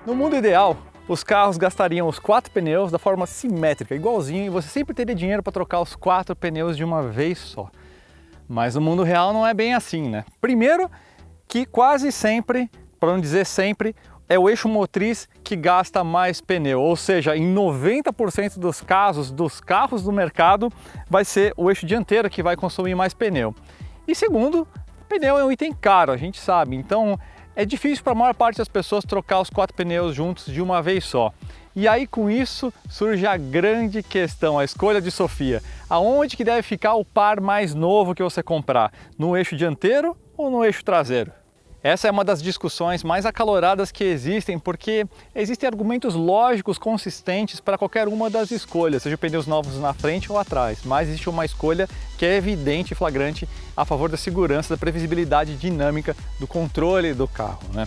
No mundo ideal, os carros gastariam os 4 pneus da forma simétrica, igualzinho, e você sempre teria dinheiro para trocar os 4 pneus de uma vez só. Mas no mundo real não é bem assim, né? Primeiro que quase sempre, para não dizer sempre, é o eixo motriz que gasta mais pneu, ou seja, em 90% dos casos dos carros do mercado vai ser o eixo dianteiro que vai consumir mais pneu. E segundo, pneu é um item caro, a gente sabe, então é difícil para a maior parte das pessoas trocar os 4 pneus juntos de uma vez só. E aí com isso surge a grande questão, a escolha de Sofia. Aonde que deve ficar o par mais novo que você comprar? No eixo dianteiro ou no eixo traseiro? Essa é uma das discussões mais acaloradas que existem, porque existem argumentos lógicos consistentes para qualquer uma das escolhas, seja pneus novos na frente ou atrás, mas existe uma escolha que é evidente e flagrante a favor da segurança, da previsibilidade dinâmica do controle do carro, né?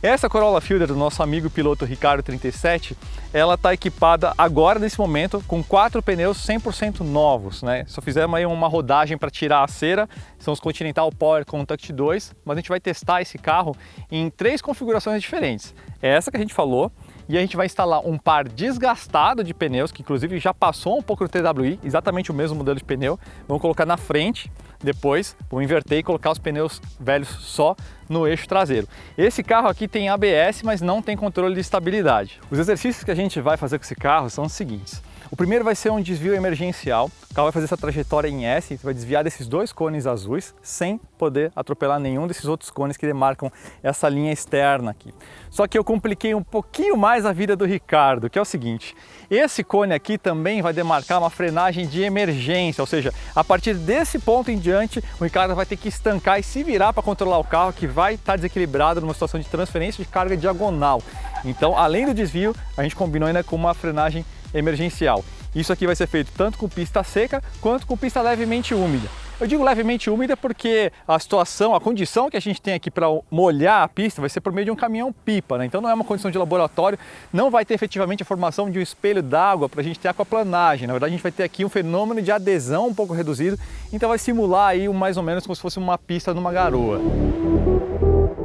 Essa Corolla Fielder do nosso amigo piloto Ricardo 37, ela está equipada agora nesse momento com 4 pneus 100% novos, né? Só fizemos aí uma rodagem para tirar a cera, são os Continental Power Contact 2, mas a gente vai testar esse carro em 3 configurações diferentes. É essa que a gente falou, e a gente vai instalar um par desgastado de pneus, que inclusive já passou um pouco do TWI, exatamente o mesmo modelo de pneu. Vamos colocar na frente, depois vou inverter e colocar os pneus velhos só no eixo traseiro. Esse carro aqui tem ABS, mas não tem controle de estabilidade. Os exercícios que a gente vai fazer com esse carro são os seguintes. O primeiro vai ser um desvio emergencial. O carro vai fazer essa trajetória em S, vai desviar desses 2 cones azuis sem poder atropelar nenhum desses outros cones que demarcam essa linha externa aqui. Só que eu compliquei um pouquinho mais a vida do Ricardo, que é o seguinte: esse cone aqui também vai demarcar uma frenagem de emergência, ou seja, a partir desse ponto em diante, o Ricardo vai ter que estancar e se virar para controlar o carro, que vai estar desequilibrado numa situação de transferência de carga diagonal. Então, além do desvio, a gente combinou ainda com uma frenagem emergencial. Isso aqui vai ser feito tanto com pista seca quanto com pista levemente úmida. Eu digo levemente úmida porque a situação, a condição que a gente tem aqui para molhar a pista vai ser por meio de um caminhão-pipa, né? Então não é uma condição de laboratório, não vai ter efetivamente a formação de um espelho d'água para a gente ter aquaplanagem. Na verdade, a gente vai ter aqui um fenômeno de adesão um pouco reduzido, então vai simular aí mais ou menos como se fosse uma pista numa garoa.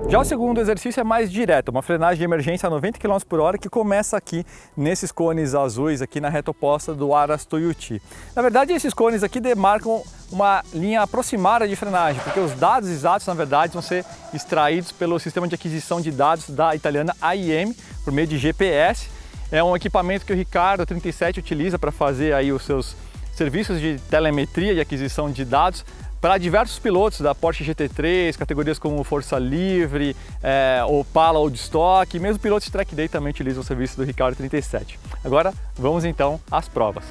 Já o segundo exercício é mais direto, uma frenagem de emergência a 90 km por hora que começa aqui nesses cones azuis aqui na reta oposta do Aras Tuiuti. Na verdade, esses cones aqui demarcam uma linha aproximada de frenagem, porque os dados exatos, na verdade, vão ser extraídos pelo sistema de aquisição de dados da italiana AIM por meio de GPS. É um equipamento que o Ricardo 37 utiliza para fazer aí os seus serviços de telemetria e aquisição de dados para diversos pilotos da Porsche GT3, categorias como Força Livre, Opala Old Stock, e mesmo pilotos de Track Day também utilizam o serviço do Ricardo 37. Agora vamos então às provas.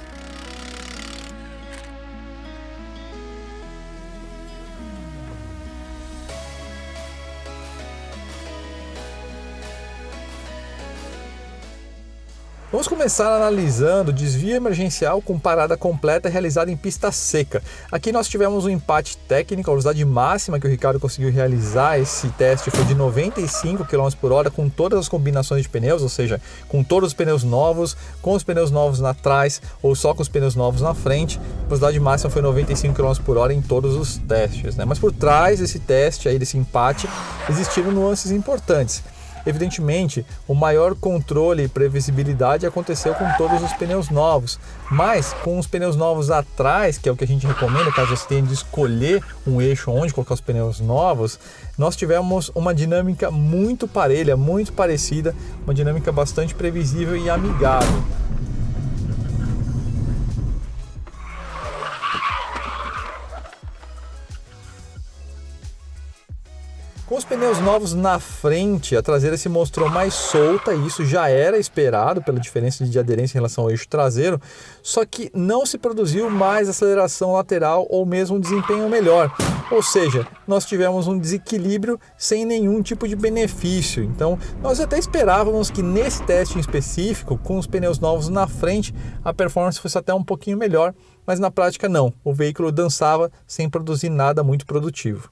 Vamos começar analisando o desvio emergencial com parada completa realizada em pista seca. Aqui nós tivemos um empate técnico, a velocidade máxima que o Ricardo conseguiu realizar esse teste foi de 95 km por hora com todas as combinações de pneus, ou seja, com todos os pneus novos, com os pneus novos atrás ou só com os pneus novos na frente. A velocidade máxima foi 95 km por hora em todos os testes, né? Mas por trás desse teste, aí, desse empate, existiram nuances importantes. Evidentemente, o maior controle e previsibilidade aconteceu com todos os pneus novos, mas com os pneus novos atrás, que é o que a gente recomenda caso você tenha de escolher um eixo onde colocar os pneus novos, nós tivemos uma dinâmica muito parelha, muito parecida, uma dinâmica bastante previsível e amigável. Com os pneus novos na frente, a traseira se mostrou mais solta e isso já era esperado pela diferença de aderência em relação ao eixo traseiro, só que não se produziu mais aceleração lateral ou mesmo um desempenho melhor. Ou seja, nós tivemos um desequilíbrio sem nenhum tipo de benefício. Então, nós até esperávamos que nesse teste em específico, com os pneus novos na frente, a performance fosse até um pouquinho melhor, mas na prática não. O veículo dançava sem produzir nada muito produtivo.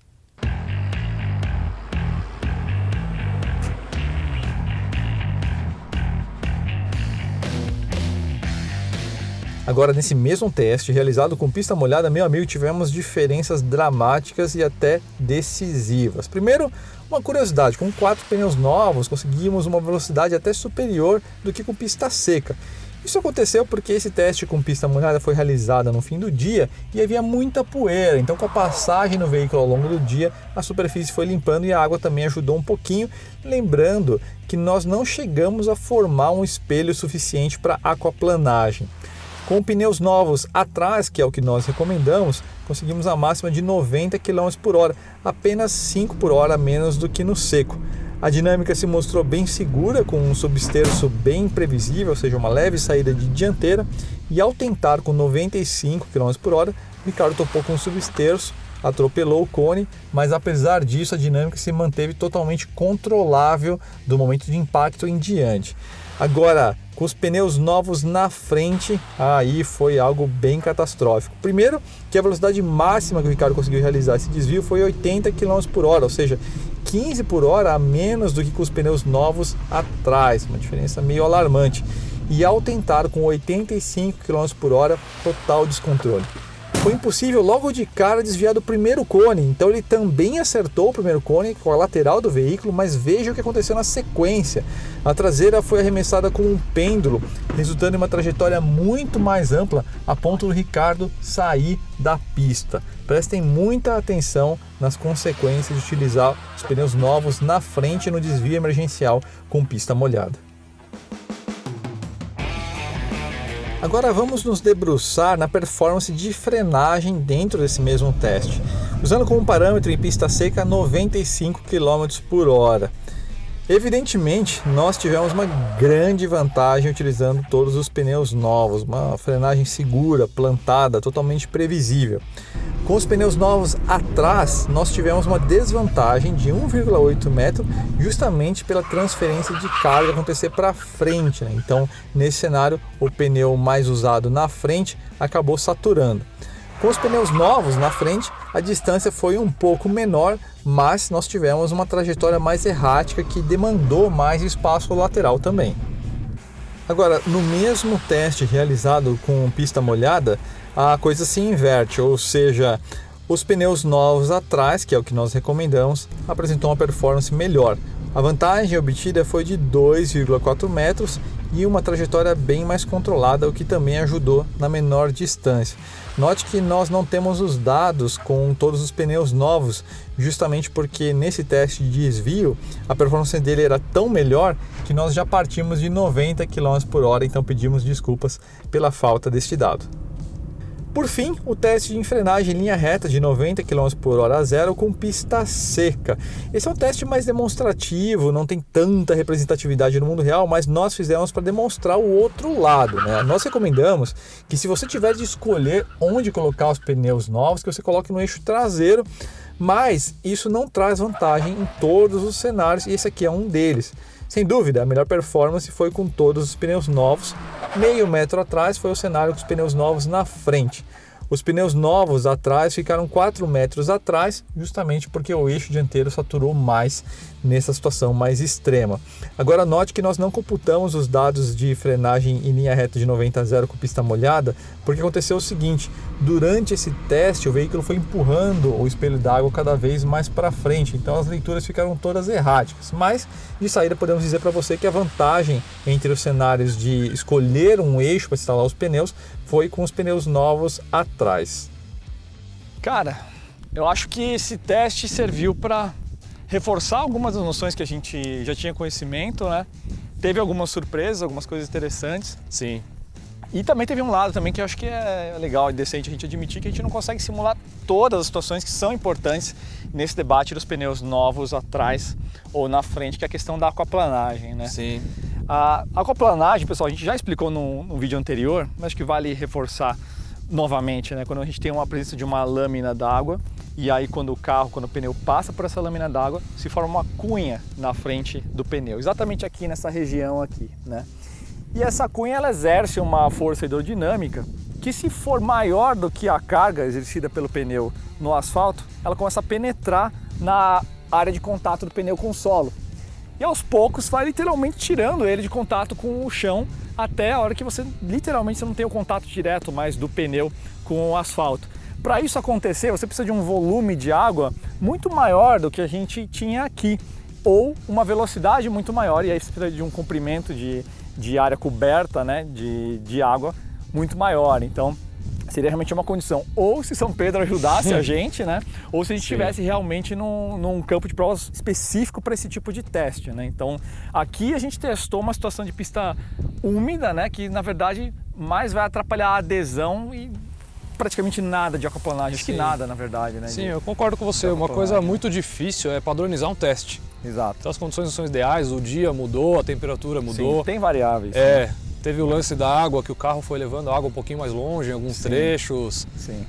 Agora, nesse mesmo teste, realizado com pista molhada, meu amigo, tivemos diferenças dramáticas e até decisivas. Primeiro, uma curiosidade, com 4 pneus novos, conseguimos uma velocidade até superior do que com pista seca. Isso aconteceu porque esse teste com pista molhada foi realizado no fim do dia e havia muita poeira, então com a passagem no veículo ao longo do dia, a superfície foi limpando e a água também ajudou um pouquinho, lembrando que nós não chegamos a formar um espelho suficiente para aquaplanagem. Com pneus novos atrás, que é o que nós recomendamos, conseguimos a máxima de 90 km por hora, apenas 5 por hora menos do que no seco. A dinâmica se mostrou bem segura, com um substerço bem previsível, ou seja, uma leve saída de dianteira, e ao tentar com 95 km por hora, o Ricardo topou com um substerço, atropelou o cone, mas apesar disso a dinâmica se manteve totalmente controlável do momento de impacto em diante. Agora, com os pneus novos na frente, aí foi algo bem catastrófico. Primeiro, que a velocidade máxima que o Ricardo conseguiu realizar esse desvio foi 80 km por hora, ou seja, 15 por hora a menos do que com os pneus novos atrás, uma diferença meio alarmante. E ao tentar com 85 km por hora, total descontrole. Foi impossível logo de cara desviar do primeiro cone, então ele também acertou o primeiro cone com a lateral do veículo, mas veja o que aconteceu na sequência. A traseira foi arremessada com um pêndulo, resultando em uma trajetória muito mais ampla, a ponto do Ricardo sair da pista. Prestem muita atenção nas consequências de utilizar os pneus novos na frente no desvio emergencial com pista molhada. Agora vamos nos debruçar na performance de frenagem dentro desse mesmo teste, usando como parâmetro em pista seca 95 km por hora. Evidentemente, nós tivemos uma grande vantagem utilizando todos os pneus novos, uma frenagem segura, plantada, totalmente previsível. Com os pneus novos atrás, nós tivemos uma desvantagem de 1,8 metro, justamente pela transferência de carga acontecer para frente, né? Então, nesse cenário, o pneu mais usado na frente acabou saturando. Com os pneus novos na frente, a distância foi um pouco menor, mas nós tivemos uma trajetória mais errática que demandou mais espaço lateral também. Agora, no mesmo teste realizado com pista molhada, a coisa se inverte, ou seja, os pneus novos atrás, que é o que nós recomendamos, apresentou uma performance melhor. A vantagem obtida foi de 2,4 metros e uma trajetória bem mais controlada, o que também ajudou na menor distância. Note que nós não temos os dados com todos os pneus novos, justamente porque nesse teste de desvio a performance dele era tão melhor que nós já partimos de 90 km por hora, então pedimos desculpas pela falta deste dado. Por fim, o teste de frenagem em linha reta de 90 km por hora a zero com pista seca. Esse é um teste mais demonstrativo, não tem tanta representatividade no mundo real, mas nós fizemos para demonstrar o outro lado, né? Nós recomendamos que se você tiver de escolher onde colocar os pneus novos, que você coloque no eixo traseiro, mas isso não traz vantagem em todos os cenários e esse aqui é um deles. Sem dúvida, a melhor performance foi com todos os pneus novos. Meio metro atrás foi o cenário com os pneus novos na frente. Os pneus novos atrás ficaram 4 metros atrás, justamente porque o eixo dianteiro saturou mais nessa situação mais extrema. Agora note que nós não computamos os dados de frenagem em linha reta de 90 a 0 com pista molhada, porque aconteceu o seguinte: durante esse teste o veículo foi empurrando o espelho d'água cada vez mais para frente, então as leituras ficaram todas erráticas. Mas de saída podemos dizer para você que a vantagem entre os cenários de escolher um eixo para instalar os pneus foi com os pneus novos atrás. Cara, eu acho que esse teste serviu para reforçar algumas das noções que a gente já tinha conhecimento, né? Teve algumas surpresas, algumas coisas interessantes. Sim. E também teve um lado também que eu acho que é legal e decente a gente admitir, que a gente não consegue simular todas as situações que são importantes nesse debate dos pneus novos atrás ou na frente, que é a questão da aquaplanagem, né? Sim. A aquaplanagem, pessoal, a gente já explicou no vídeo anterior, mas acho que vale reforçar novamente, né? Quando a gente tem uma presença de uma lâmina d'água, e aí quando o pneu passa por essa lâmina d'água, se forma uma cunha na frente do pneu, exatamente aqui nessa região aqui, né? E essa cunha ela exerce uma força hidrodinâmica que, se for maior do que a carga exercida pelo pneu no asfalto, ela começa a penetrar na área de contato do pneu com o solo. e aos poucos vai literalmente tirando ele de contato com o chão até a hora que você literalmente não tem o contato direto mais do pneu com o asfalto. Para isso acontecer, você precisa de um volume de água muito maior do que a gente tinha aqui, ou uma velocidade muito maior, e aí você precisa de um comprimento de área coberta, né, de água muito maior. Então seria realmente uma condição, ou se São Pedro ajudasse a gente, né, ou se a gente estivesse realmente num campo de provas específico para esse tipo de teste, né. Então aqui a gente testou uma situação de pista úmida, né, que na verdade mais vai atrapalhar a adesão e praticamente nada de aquaplanagem, acho que nada na verdade, né. Sim, eu concordo com você, uma coisa muito difícil é padronizar um teste. Exato. Então as condições não são ideais, o dia mudou, a temperatura mudou. Sim, tem variáveis. É, teve o lance da água, que o carro foi levando a água um pouquinho mais longe em alguns trechos. Sim.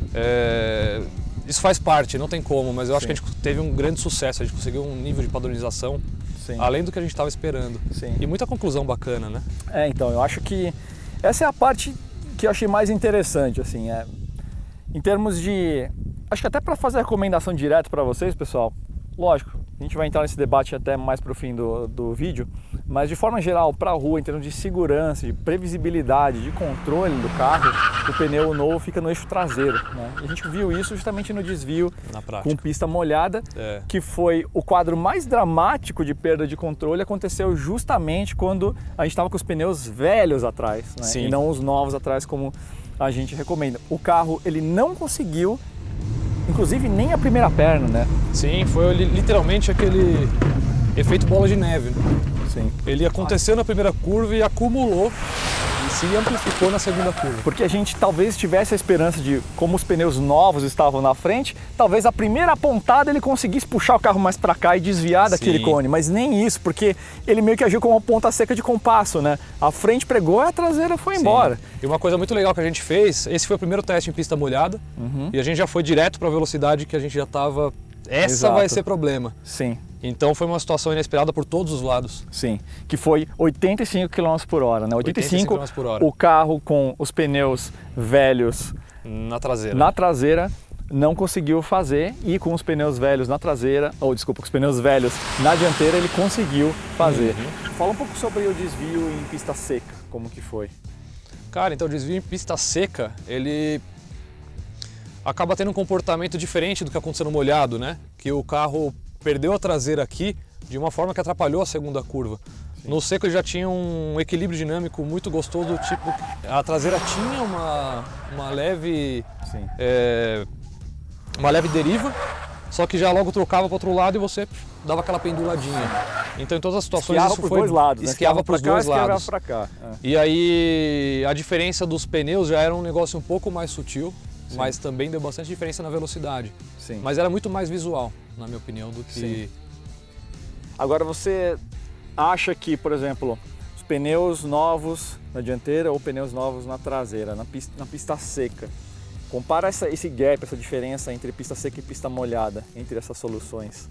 Isso faz parte, não tem como, mas eu acho que a gente teve um grande sucesso, a gente conseguiu um nível de padronização além do que a gente estava esperando. Sim. E muita conclusão bacana, né? Então, eu acho que essa é a parte que eu achei mais interessante, assim, em termos de... Acho que até para fazer a recomendação direta para vocês, pessoal, lógico, a gente vai entrar nesse debate até mais para o fim do vídeo, mas de forma geral, para a rua, em termos de segurança, de previsibilidade, de controle do carro, o pneu novo fica no eixo traseiro, né? E a gente viu isso justamente no desvio com pista molhada, que foi o quadro mais dramático de perda de controle, aconteceu justamente quando a gente estava com os pneus velhos atrás, né? E não os novos atrás como a gente recomenda. O carro, ele não conseguiu, inclusive nem a primeira perna, né? Sim, foi literalmente aquele efeito bola de neve. Sim. Ele aconteceu na primeira curva e acumulou e se amplificou na segunda curva. Porque a gente talvez tivesse a esperança de, como os pneus novos estavam na frente, talvez a primeira pontada ele conseguisse puxar o carro mais para cá e desviar daquele cone, mas nem isso, porque ele meio que agiu como uma ponta seca de compasso, né? A frente pregou e a traseira foi embora. E uma coisa muito legal que a gente fez, esse foi o primeiro teste em pista molhada, e a gente já foi direto para a velocidade que a gente já estava... Essa vai ser problema. Sim. Então foi uma situação inesperada por todos os lados. Sim, que foi 85 km por hora, né? 85 km por hora. O carro com os pneus velhos na traseira não conseguiu fazer, e com os pneus velhos na traseira, com os pneus velhos na dianteira ele conseguiu fazer. Fala um pouco sobre o desvio em pista seca, como que foi? Cara, então o desvio em pista seca, ele acaba tendo um comportamento diferente do que aconteceu no molhado, né? Que o carro perdeu a traseira aqui de uma forma que atrapalhou a segunda curva. No seco ele já tinha um equilíbrio dinâmico muito gostoso, tipo, a traseira tinha uma leve deriva, só que já logo trocava para o outro lado e você dava aquela penduladinha. Então em todas as situações esquiava isso foi dois lados, esquiava para os dois lados. Pra cá. E aí a diferença dos pneus já era um negócio um pouco mais sutil, mas também deu bastante diferença na velocidade. Sim. Mas era muito mais visual, na minha opinião, do que... Sim. Agora você acha que, por exemplo, os pneus novos na dianteira ou pneus novos na traseira, na pista seca, compara esse gap, essa diferença entre pista seca e pista molhada, entre essas soluções?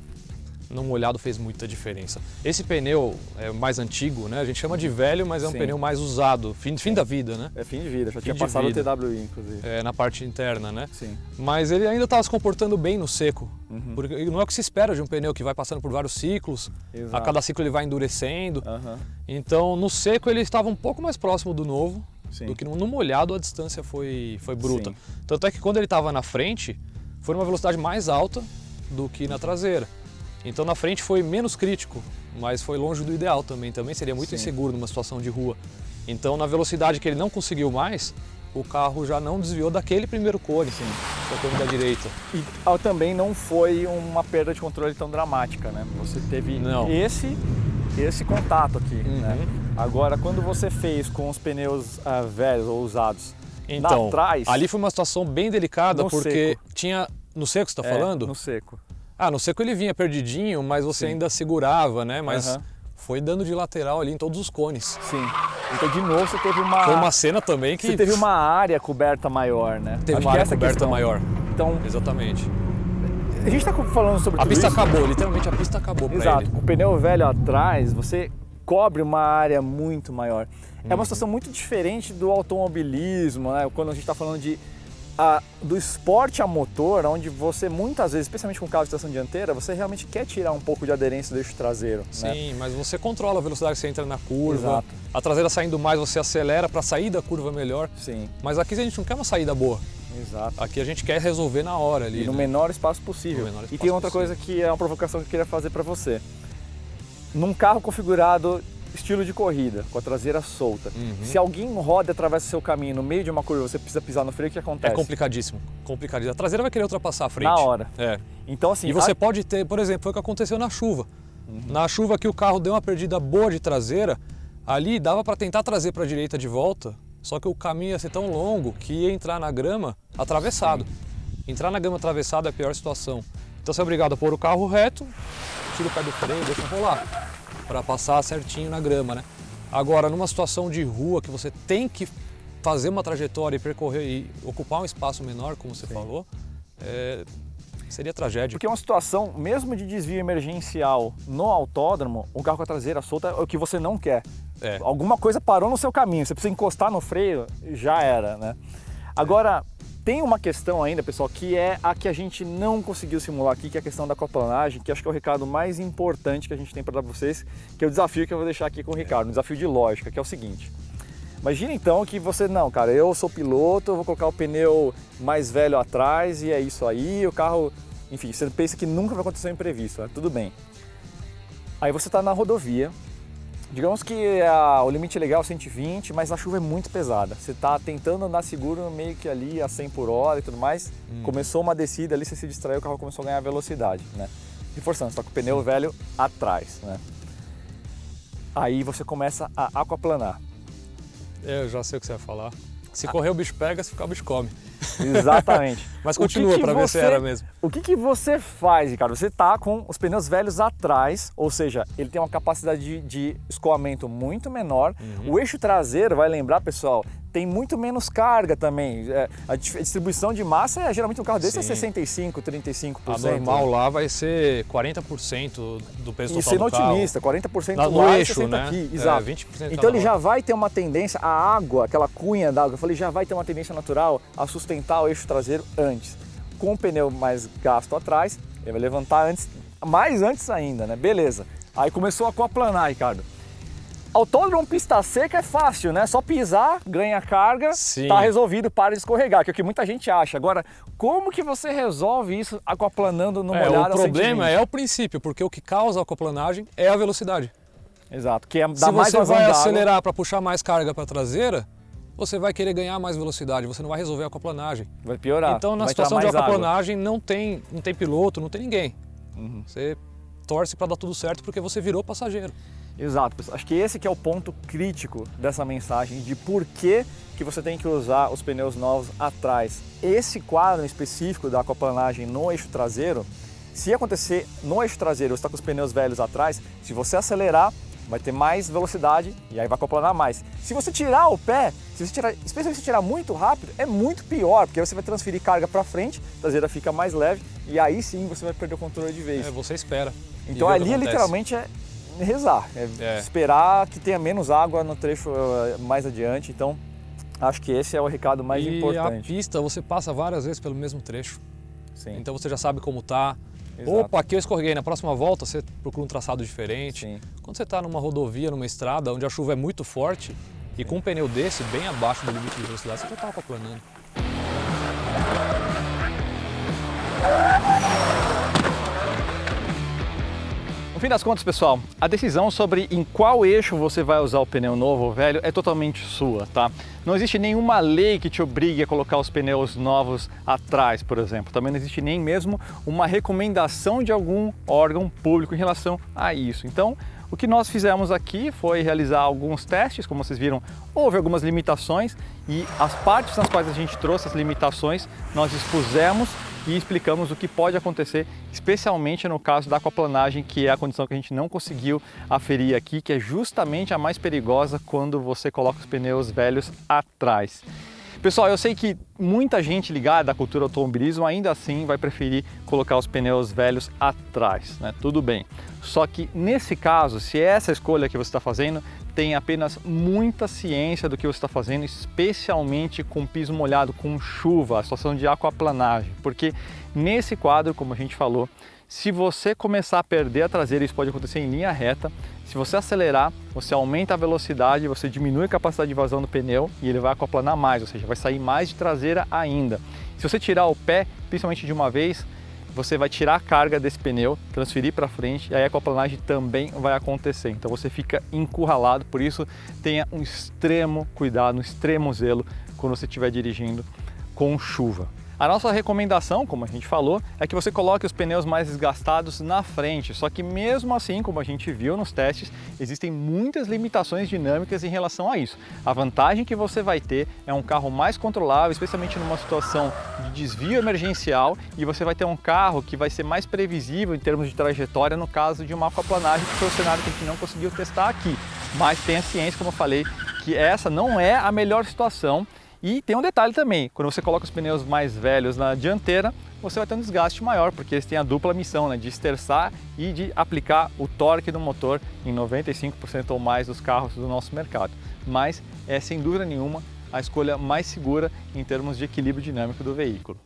No molhado fez muita diferença. Esse pneu é mais antigo, né? A gente chama de velho, mas é um pneu mais usado, fim da vida, né? É fim de vida, já tinha passado o TWI, inclusive. Na parte interna, né? Sim. Mas ele ainda estava se comportando bem no seco, porque não é o que se espera de um pneu que vai passando por vários ciclos, a cada ciclo ele vai endurecendo. Então no seco ele estava um pouco mais próximo do novo, do que no molhado a distância foi bruta. Tanto é que quando ele estava na frente, foi numa velocidade mais alta do que na traseira. Então na frente foi menos crítico, mas foi longe do ideal também. Também seria muito inseguro numa situação de rua. Então na velocidade que ele não conseguiu mais, o carro já não desviou daquele primeiro cone, o cone da direita. E também não foi uma perda de controle tão dramática, né? Você teve esse contato aqui, né? Agora, quando você fez com os pneus velhos ou usados, então, atrás... ali foi uma situação bem delicada, porque tinha... No seco você está falando? No seco. No seco ele vinha perdidinho, mas você ainda segurava, né? Mas foi dando de lateral ali em todos os cones. Sim. Então, de novo, você teve uma... Foi uma cena também que... Você teve uma área coberta maior, né? Teve uma área coberta maior. Então... Exatamente. A gente está falando sobre a tudo pista isso. acabou, literalmente a pista acabou pra ele. Exato. Com o pneu velho atrás, você cobre uma área muito maior. É uma situação muito diferente do automobilismo, né? Quando a gente está falando de do esporte a motor, onde você muitas vezes, especialmente com carro de tração dianteira, você realmente quer tirar um pouco de aderência do eixo traseiro. Sim, né? Mas você controla a velocidade que você entra na curva. Exato. A traseira saindo mais, você acelera para sair da curva melhor. Sim. Mas aqui a gente não quer uma saída boa. Exato. Aqui a gente quer resolver na hora ali. E no né? menor espaço possível. No menor espaço E tem outra possível. coisa que é uma provocação que eu queria fazer para você. Num carro configurado estilo de corrida, com a traseira solta, se alguém roda e atravessa o seu caminho no meio de uma curva, você precisa pisar no freio, o que acontece? É complicadíssimo. Complicadíssimo. A traseira vai querer ultrapassar a frente. Na hora. É. Então, assim, E você pode ter, por exemplo, foi o que aconteceu na chuva. Na chuva que o carro deu uma perdida boa de traseira, ali dava para tentar trazer para a direita de volta, só que o caminho ia ser tão longo que ia entrar na grama atravessado. Entrar na grama atravessada é a pior situação. Então você é obrigado a pôr o carro reto, tira o pé do freio, deixa rolar, para passar certinho na grama, né? Agora, numa situação de rua que você tem que fazer uma trajetória e percorrer e ocupar um espaço menor, como você falou, seria tragédia. porque é uma situação, mesmo de desvio emergencial no autódromo, o carro com a traseira solta é o que você não quer. Alguma coisa parou no seu caminho, você precisa encostar no freio, já era, né? Agora, tem uma questão ainda, pessoal, que é a que a gente não conseguiu simular aqui, que é a questão da aquaplanagem, que acho que é o recado mais importante que a gente tem para dar para vocês, que é o desafio que eu vou deixar aqui com o Ricardo, um desafio de lógica, que é o seguinte. Imagina então que você, não, cara, eu sou piloto, eu vou colocar o pneu mais velho atrás e é isso aí, o carro, enfim, você pensa que nunca vai acontecer um imprevisto, né? Tudo bem. Aí você está na rodovia, digamos que o limite legal é 120, mas a chuva é muito pesada. Você está tentando andar seguro meio que ali a 100 por hora e tudo mais. Começou uma descida ali, você se distraiu, o carro começou a ganhar velocidade, né? Reforçando, você está com o pneu velho atrás, né? Aí você começa a aquaplanar. Eu já sei o que você vai falar. Se correr o bicho pega, se ficar o bicho come. Exatamente. Mas continua para ver se era mesmo. O que você faz, Ricardo? Você está com os pneus velhos atrás, ou seja, ele tem uma capacidade de escoamento muito menor. O eixo traseiro, vai lembrar, pessoal, tem muito menos carga também. A distribuição de massa, geralmente um carro desse é 65%, 35%. A normal lá vai ser 40% do peso E total sendo do carro. otimista, 40% No lá e eixo, 60% né? aqui. Exato. 20% então ele cada já vai ter uma tendência, a água, aquela cunha d'água, eu falei, já vai ter uma tendência natural a sustentar o eixo traseiro antes. Com o pneu mais gasto atrás, ele vai levantar antes, mais antes ainda, né? Beleza. Aí começou a aquaplanar, Ricardo. Autódromo pista seca é fácil, né? Só pisar, ganha carga, Sim. tá resolvido, para de escorregar, que é o que muita gente acha. Agora, como que você resolve isso aquaplanando no molhado? O problema é o princípio, porque o que causa a aquaplanagem é a velocidade. Exato, que é Se dar mais você vazão vai d'água. acelerar para puxar mais carga para a traseira, você vai querer ganhar mais velocidade, você não vai resolver a aquaplanagem. Vai piorar. Então, na vai situação de entrar mais água. aquaplanagem, não tem piloto, não tem ninguém. Você torce para dar tudo certo porque você virou passageiro. Exato, pessoal. Acho que esse que é o ponto crítico dessa mensagem de por que você tem que usar os pneus novos atrás. Esse quadro específico da aquaplanagem no eixo traseiro, se acontecer no eixo traseiro, você está com os pneus velhos atrás, se você acelerar, vai ter mais velocidade e aí vai aquaplanar mais. Se você tirar o pé, especialmente se tirar muito rápido, é muito pior, porque você vai transferir carga para frente, a traseira fica mais leve e aí sim você vai perder o controle de vez. Você espera. Então ali literalmente é rezar, esperar que tenha menos água no trecho mais adiante. Então acho que esse é o recado mais importante. E a pista você passa várias vezes pelo mesmo trecho. Sim. Então você já sabe como tá. Exato. Opa, aqui eu escorreguei, na próxima volta você procura um traçado diferente. Sim. Quando você está numa rodovia, numa estrada onde a chuva é muito forte e com um pneu desse bem abaixo do limite de velocidade, você já está aquaplanando. No fim das contas, pessoal, a decisão sobre em qual eixo você vai usar o pneu novo ou velho é totalmente sua, tá? Não existe nenhuma lei que te obrigue a colocar os pneus novos atrás, por exemplo. Também não existe nem mesmo uma recomendação de algum órgão público em relação a isso. Então, o que nós fizemos aqui foi realizar alguns testes, como vocês viram, houve algumas limitações e as partes nas quais a gente trouxe as limitações, nós expusemos e explicamos o que pode acontecer, especialmente no caso da aquaplanagem, que é a condição que a gente não conseguiu aferir aqui, que é justamente a mais perigosa quando você coloca os pneus velhos atrás. Pessoal, eu sei que muita gente ligada à cultura automobilismo ainda assim vai preferir colocar os pneus velhos atrás, né? Tudo bem. Só que nesse caso, se é essa escolha que você está fazendo, tenha apenas muita ciência do que você está fazendo, especialmente com piso molhado, com chuva, a situação de aquaplanagem, porque nesse quadro, como a gente falou, se você começar a perder a traseira, isso pode acontecer em linha reta. Se você acelerar, você aumenta a velocidade, você diminui a capacidade de vazão do pneu e ele vai aquaplanar mais, ou seja, vai sair mais de traseira ainda. Se você tirar o pé, principalmente de uma vez, você vai tirar a carga desse pneu, transferir para frente e aí a aquaplanagem também vai acontecer. Então você fica encurralado, por isso tenha um extremo cuidado, um extremo zelo quando você estiver dirigindo com chuva. A nossa recomendação, como a gente falou, é que você coloque os pneus mais desgastados na frente, só que mesmo assim, como a gente viu nos testes, existem muitas limitações dinâmicas em relação a isso. A vantagem que você vai ter é um carro mais controlável, especialmente numa situação de desvio emergencial, e você vai ter um carro que vai ser mais previsível em termos de trajetória no caso de uma aquaplanagem, que foi o cenário que a gente não conseguiu testar aqui. Mas tenha ciência, como eu falei, que essa não é a melhor situação. E tem um detalhe também, quando você coloca os pneus mais velhos na dianteira, você vai ter um desgaste maior, porque eles têm a dupla missão, né, de esterçar e de aplicar o torque do motor em 95% ou mais dos carros do nosso mercado. Mas é sem dúvida nenhuma a escolha mais segura em termos de equilíbrio dinâmico do veículo.